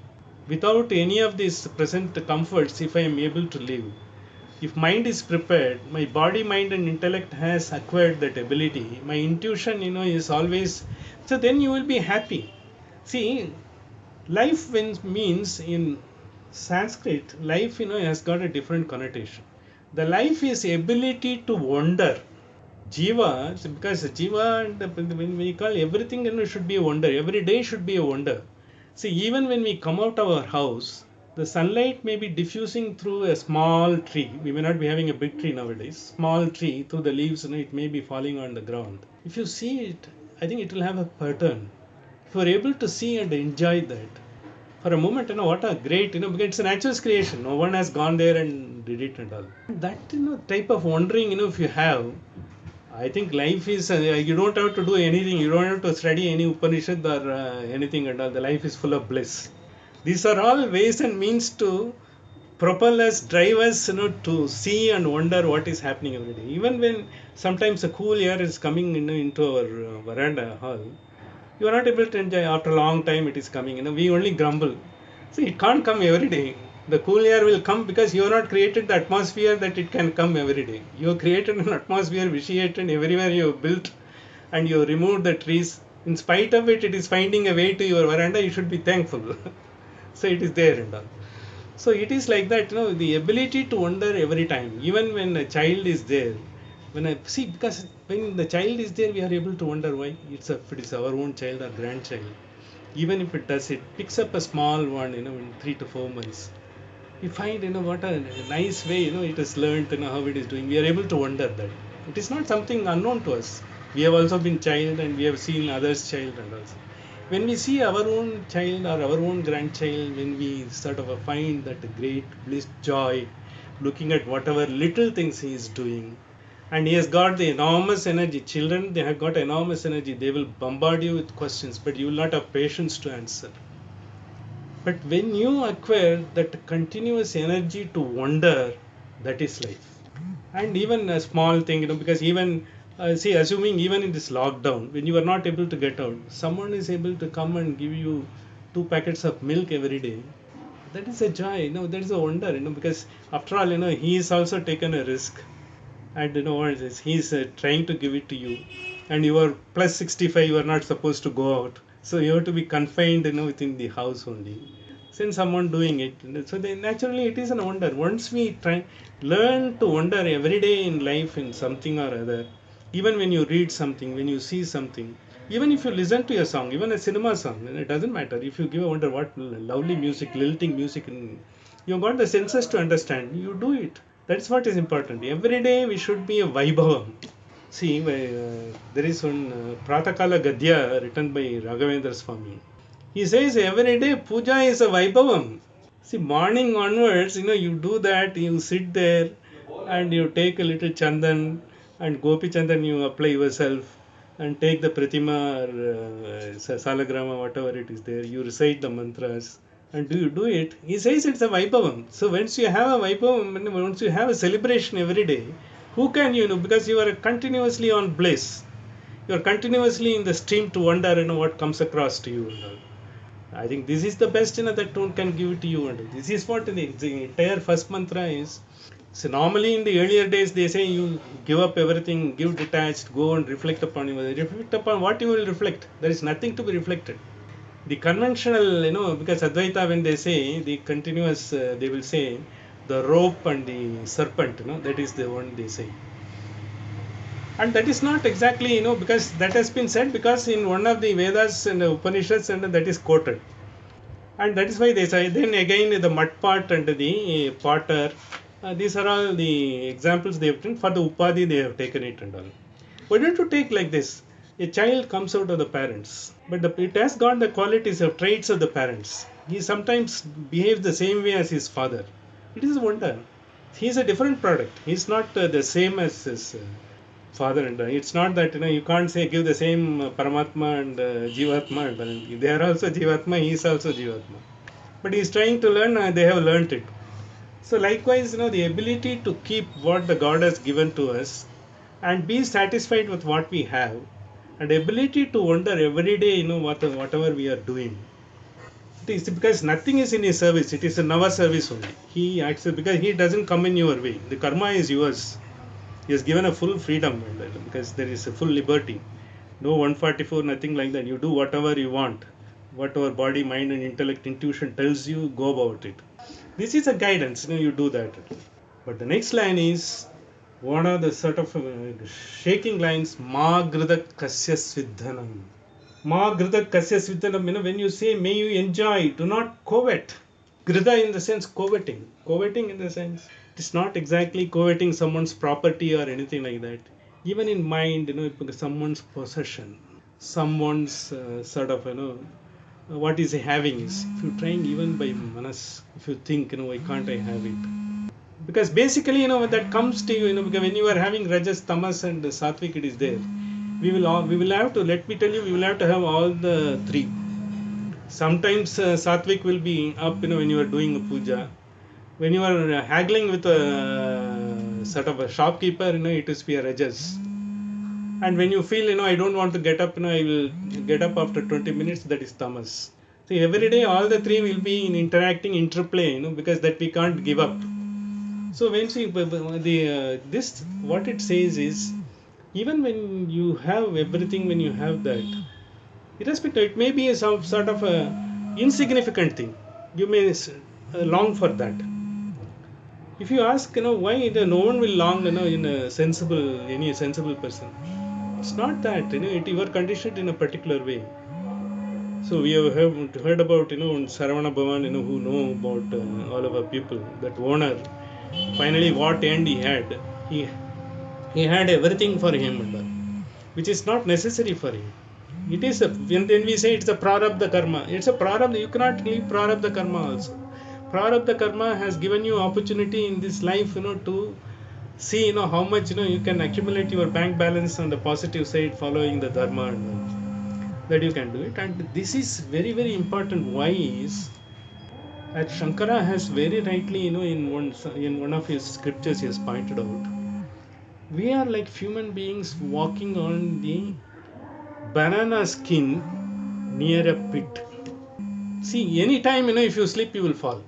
Without any of these present comforts, if I am able to live, if mind is prepared, my body, mind, and intellect has acquired that ability, my intuition is always, so then you will be happy. See, life means in Sanskrit, life has got a different connotation. The life is ability to wonder. Jiva, because Jiva, and when we call everything, should be a wonder. Every day should be a wonder. See, even when we come out of our house, the sunlight may be diffusing through a small tree. We may not be having a big tree nowadays. Small tree, through the leaves, it may be falling on the ground. If you see it, I think it will have a pattern. If you are able to see and enjoy that, for a moment, what a great, because it's a natural creation. No one has gone there and did it and all. That, type of wondering, if you have, I think life is, you don't have to do anything. You don't have to study any Upanishad or anything and all. The life is full of bliss. These are all ways and means to propel us, drive us, to see and wonder what is happening every day. Even when sometimes a cool air is coming into our veranda hall, you are not able to enjoy. After a long time, it is coming. We only grumble. See, it can't come every day. The cool air will come because you have not created the atmosphere that it can come every day. You have created an atmosphere vitiated everywhere you have built, and you have removed the trees. In spite of it, it is finding a way to your veranda. You should be thankful. So it is there and all. So it is like that, the ability to wonder every time, even when a child is there. When I see, because when the child is there, we are able to wonder why. If it is our own child or grandchild, even if it does, it picks up a small one, in 3 to 4 months. We find, what a nice way, it is learned, how it is doing. We are able to wonder that. It is not something unknown to us. We have also been child and we have seen others' child and also. When we see our own child or our own grandchild, when we sort of find that great bliss, joy, looking at whatever little things he is doing, and he has got the enormous energy. Children, they have got enormous energy. They will bombard you with questions, but you will not have patience to answer. But when you acquire that continuous energy to wonder, that is life. And even a small thing, because even, see, assuming even in this lockdown, when you are not able to get out, someone is able to come and give you 2 packets of milk every day. That is a joy, that is a wonder, because after all, he is also taken a risk. And what is this? He's trying to give it to you, and you are plus 65. You are not supposed to go out, so you have to be confined, within the house only. Since someone doing it, so then naturally it is a wonder. Once we try learn to wonder every day in life in something or other, even when you read something, when you see something, even if you listen to a song, even a cinema song, it doesn't matter. If you give a wonder, what lovely music, lilting music, and you've got the senses to understand, you do it. That's what is important. Every day we should be a Vaibhavam. See, there is one Pratakala Gadya written by Raghavendra Swami. He says every day puja is a Vaibhavam. See, morning onwards, you do that, you sit there and you take a little chandan and gopi chandan you apply yourself and take the pratima or salagrama, whatever it is there, you recite the mantras and do you do it. He says it's a Vaibhavam. So once you have a Vaibhavam, once you have a celebration every day, who can because you are continuously on bliss. You are continuously in the stream to wonder what comes across to you and all. I think this is the best that one can give it to you. And this is what the entire first mantra is. So normally in the earlier days they say you give up everything, give detached, go and reflect upon you. Reflect upon what you will reflect. There is nothing to be reflected. The conventional, because Advaita when they say the continuous, they will say the rope and the serpent, that is the one they say. And that is not exactly, because that has been said because in one of the Vedas and the Upanishads and that is quoted. And that is why they say, then again the mud pot and the potter, these are all the examples they have taken. For the Upadhi they have taken it and all. Why don't you take like this? A child comes out of the parents, but it has got the qualities of traits of the parents. He sometimes behaves the same way as his father. It is a wonder. He is a different product. He is not the same as his father and it's not that you can't say give the same Paramatma and Jivatma and they are also Jivatma, he is also Jivatma. But he is trying to learn, they have learnt it. So likewise, the ability to keep what the God has given to us and be satisfied with what we have and ability to wonder every day, whatever we are doing. It is because nothing is in his service, it is in our service only. He acts because he doesn't come in your way. The karma is yours. He has given a full freedom because there is a full liberty. No 144, nothing like that. You do whatever you want. Whatever body, mind, and intellect, intuition tells you, go about it. This is a guidance. You do that. But the next line is one of the sort of shaking lines. Ma grida kasya svidhanam. Ma grida kasya svidhanam. When you say, may you enjoy, do not covet. Grida in the sense coveting. Coveting in the sense. It's not exactly coveting someone's property or anything like that. Even in mind, someone's possession, someone's sort of, what is he having is. If you're trying even by manas, if you think, why can't I have it? Because basically, that comes to you, because when you are having rajas, tamas, and sattvic, it is there. We will have to. Let me tell you, we will have to have all the three. Sometimes sattvic will be up, when you are doing a puja. When you are haggling with a sort of a shopkeeper, it is be a rajas. And when you feel, I don't want to get up, I will get up after 20 minutes, that is tamas. See, every day all the three will be in interacting, interplay, because that we can't give up. So when this, what it says is, even when you have everything, when you have that, irrespective, it may be some sort of a insignificant thing. You may long for that. If you ask, why no one will long, in any sensible person. It's not that, you are conditioned in a particular way. So we have heard about, Saravana Bhavan, who know about all of our people, that owner. Finally, what end he had? He had everything for him, and all, which is not necessary for him. It is when we say it's a prarabdha karma. It's a prarabdha. You cannot leave prarabdha karma also. Prarabdha karma has given you opportunity in this life, to see, how much, you can accumulate your bank balance on the positive side following the dharma and that you can do it. And this is very, very important. Why is that Shankara has very rightly, in one of his scriptures he has pointed out, we are like human beings walking on the banana skin near a pit. See, anytime, if you slip, you will fall.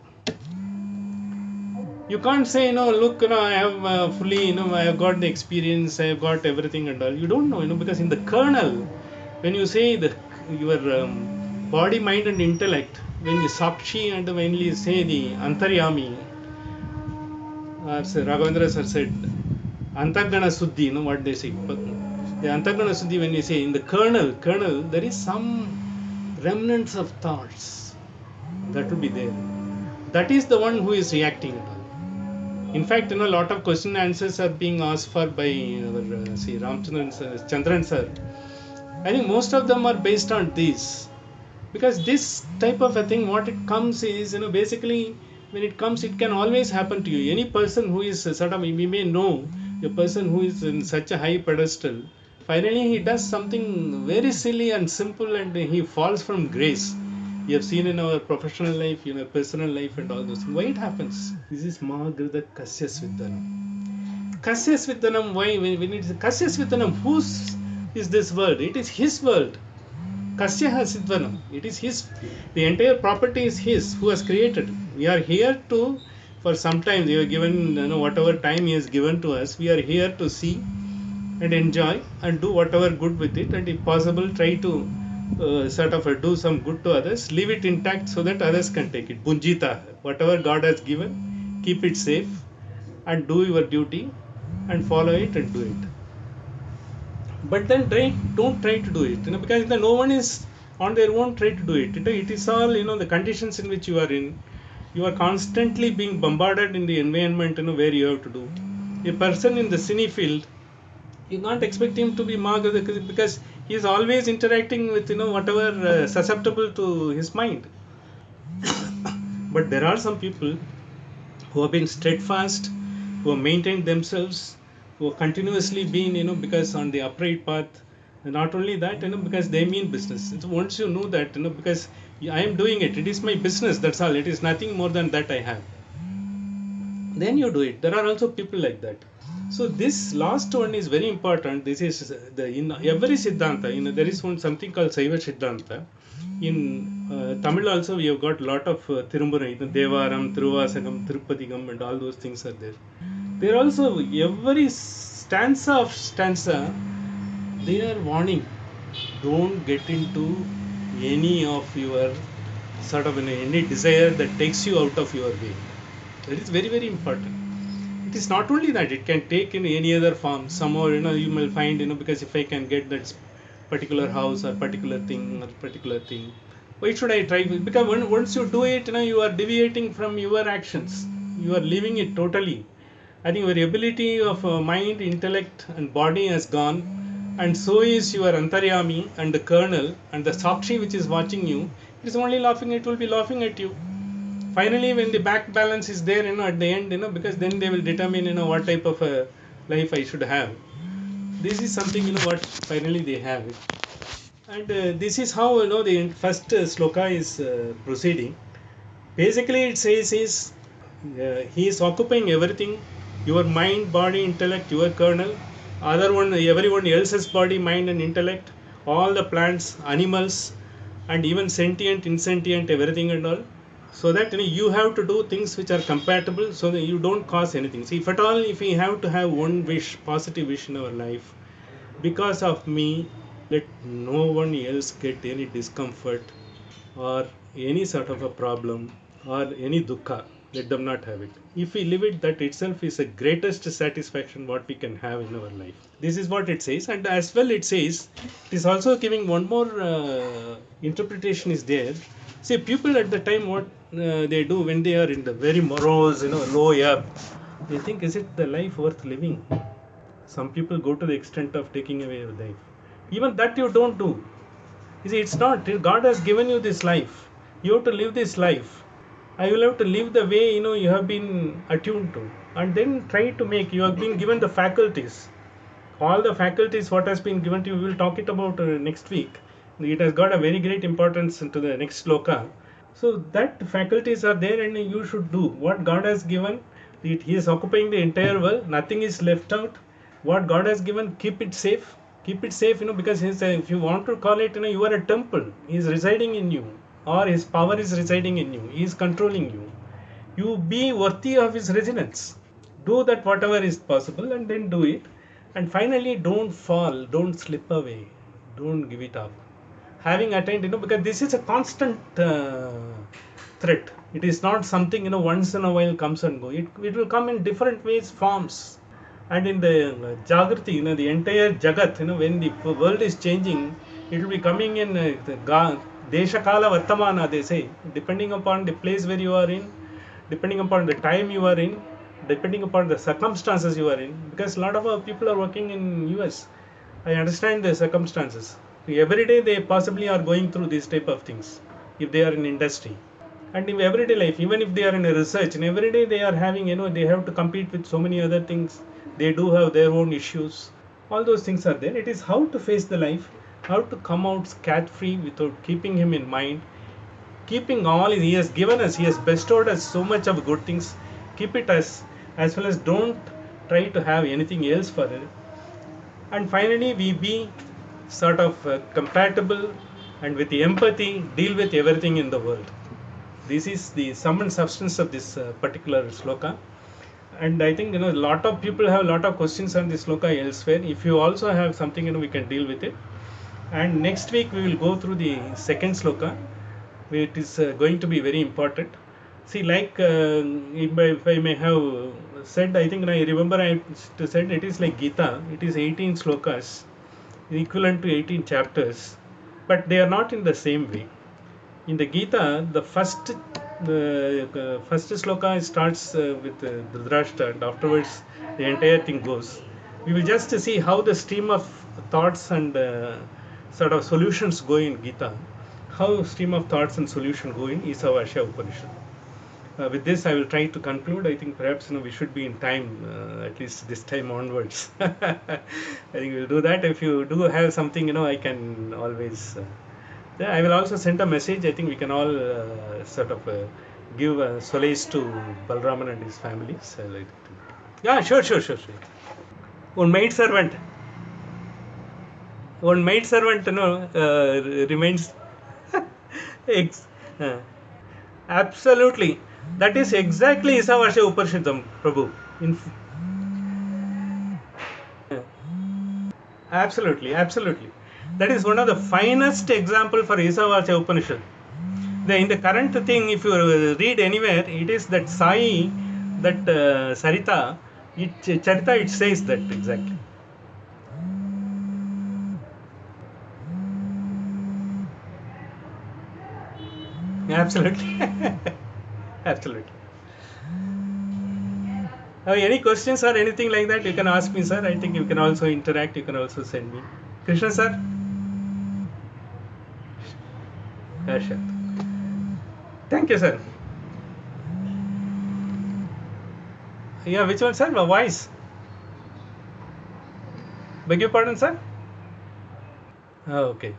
You can't say, look, I have fully, I have got the experience, I have got everything and all. You don't know, because in the kernel, when you say your body, mind and intellect, when the Sakshi and when you say the Antaryami, Raghavendra sir said, Antagana Suddhi, what they say. The Antagana Suddhi, when you say in the kernel, there is some remnants of thoughts that will be there. That is the one who is reacting at all. In fact, a lot of question answers are being asked for by our Ramachandran sir, Chandran sir. I think most of them are based on these, because this type of a thing, what it comes is, basically when it comes, it can always happen to you. Any person who is sort of, we may know a person who is in such a high pedestal, finally he does something very silly and simple, and he falls from grace. We have seen in our professional life, personal life, and all those things. Why it happens? This is Mahagrida Kasyas Vidhanam. Kasyas Vidhanam, why? When it is Kasyas Vidhanam, whose is this world? It is his world. Kasya Sidvanam. It is his. The entire property is his, who has created. We are here to, for sometimes, we are given, whatever time he has given to us, we are here to see and enjoy and do whatever good with it, and if possible, try to sort of do some good to others, leave it intact so that others can take it. Bunjita, whatever God has given, keep it safe and do your duty and follow it and do it. But then don't try to do it, because no one is on their own try to do it. It is all, the conditions in which you are in. You are constantly being bombarded in the environment, where you have to do. A person in the cine field, you can't expect him to be Margaret, because he is always interacting with, whatever susceptible to his mind. But there are some people who have been steadfast, who have maintained themselves, who have continuously been, because on the upright path. And not only that, because they mean business. So once you know that, because I am doing it, it is my business, that's all. It is nothing more than that I have. Then you do it. There are also people like that. So this last one is very important. This is in every Siddhanta, there is something called Saiva Siddhanta. In Tamil also we have got a lot of Tirumurai, Devaram, Thiruvasagam, Tirupadigam, and all those things are there. There also, every stanza, they are warning, don't get into any of your sort of any desire that takes you out of your way. That is very, very important. It is not only that, it can take in any other form. Somehow, you will find, because if I can get that particular house or particular thing, why should I try? Because once you do it, you are deviating from your actions. You are leaving it totally. I think your ability of mind, intellect, and body has gone, and so is your antaryami and the kernel and the sakshi which is watching you. It is only laughing. It will be laughing at you. Finally, when the back balance is there, at the end, because then they will determine, what type of a life I should have. This is something, what finally they have. And this is how, the first sloka is proceeding. Basically, it says he is occupying everything, your mind, body, intellect, your kernel, other one, everyone else's body, mind, and intellect, all the plants, animals, and even sentient, insentient, everything and all. So that you have to do things which are compatible, so that you don't cause anything. See, if at all, if we have to have one wish, positive wish in our life, because of me, let no one else get any discomfort or any sort of a problem or any dukkha. Let them not have it. If we live it, that itself is the greatest satisfaction what we can have in our life. This is what it says, and as well it says, it is also giving one more interpretation is there. See, people at the time, what they do when they are in the very morose, low ebb, they think, is it the life worth living? Some people go to the extent of taking away your life. Even that you don't do. You see, it's not. God has given you this life. You have to live this life. I will have to live the way you have been attuned to, and then try to make. You have been given the faculties. All the faculties what has been given to you. We will talk it about next week. It has got a very great importance to the next sloka. So that faculties are there, and you should do what God has given. He is occupying the entire world. Nothing is left out. What God has given, keep it safe. Keep it safe, because if you want to call it, you are a temple. He is residing in you, or his power is residing in you. He is controlling you. You be worthy of his residence. Do that whatever is possible, and then do it. And finally, don't fall, don't slip away, don't give it up. Having attained, because this is a constant threat. It is not something, once in a while comes and go. It will come in different ways, forms. And in the Jagrati, the entire Jagat, when the world is changing, it will be coming in Desha Kala Vartamana, they say, depending upon the place where you are in, depending upon the time you are in, depending upon the circumstances you are in, because a lot of our people are working in US. I understand the circumstances. Every day they possibly are going through these type of things if they are in industry. And in everyday life, even if they are in a research, and every day they are having, they have to compete with so many other things. They do have their own issues. All those things are there. It is how to face the life, how to come out scot free without keeping him in mind, keeping all he has given us. He has bestowed us so much of good things. Keep it as well as don't try to have anything else for it. And finally, we be sort of compatible and with the empathy deal with everything in the world. This is the sum and substance of this particular sloka. And I think, a lot of people have a lot of questions on this sloka elsewhere. If you also have something, we can deal with it. And next week we will go through the second sloka. It is going to be very important. See, like if I may have said, I think I remember I said it is like Gita. It is 18 slokas, equivalent to 18 chapters, but they are not in the same way. In the Gita, the first sloka starts with Dhritarashtra, and afterwards the entire thing goes. We will just see how the stream of thoughts and sort of solutions go in Gita. How stream of thoughts and solution go in Isavasya Upanishad. With this, I will try to conclude. I think perhaps we should be in time, at least this time onwards. I think we'll do that. If you do have something, I can always. Yeah, I will also send a message. I think we can all sort of give solace to Balraman and his family. So, yeah, sure. One maid servant. One maid servant, remains. Ex- uh, Absolutely. That is exactly Isavasya Upanishadam, Prabhu. Absolutely. That is one of the finest example for Isavasya Upanishad. In the current thing, if you read anywhere, it is that Sai, that Sarita, Charita, it says that exactly. Absolutely. Absolutely. Any questions or anything like that, you can ask me, sir. I think you can also interact. You can also send me. Krishna, sir? Sure. Thank you, sir. Yeah, which one, sir? My voice. Beg your pardon, sir? Okay.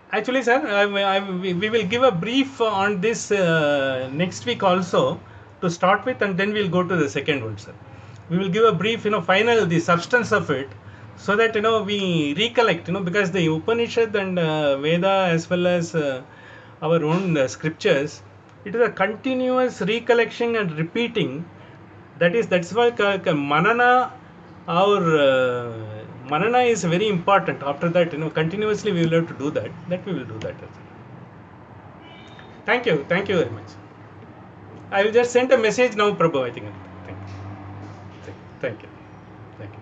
Actually, sir, we will give a brief on this next week also to start with, and then we'll go to the second one, sir. We will give a brief, final, the substance of it, so that, we recollect, because the Upanishad and Veda, as well as our own scriptures, it is a continuous recollection and repeating. That's why manana, our manana is very important. After that, continuously we will have to do that. That we will do that. Thank you very much. I will just send a message now, Prabhu. I think. Thank you. Thank you.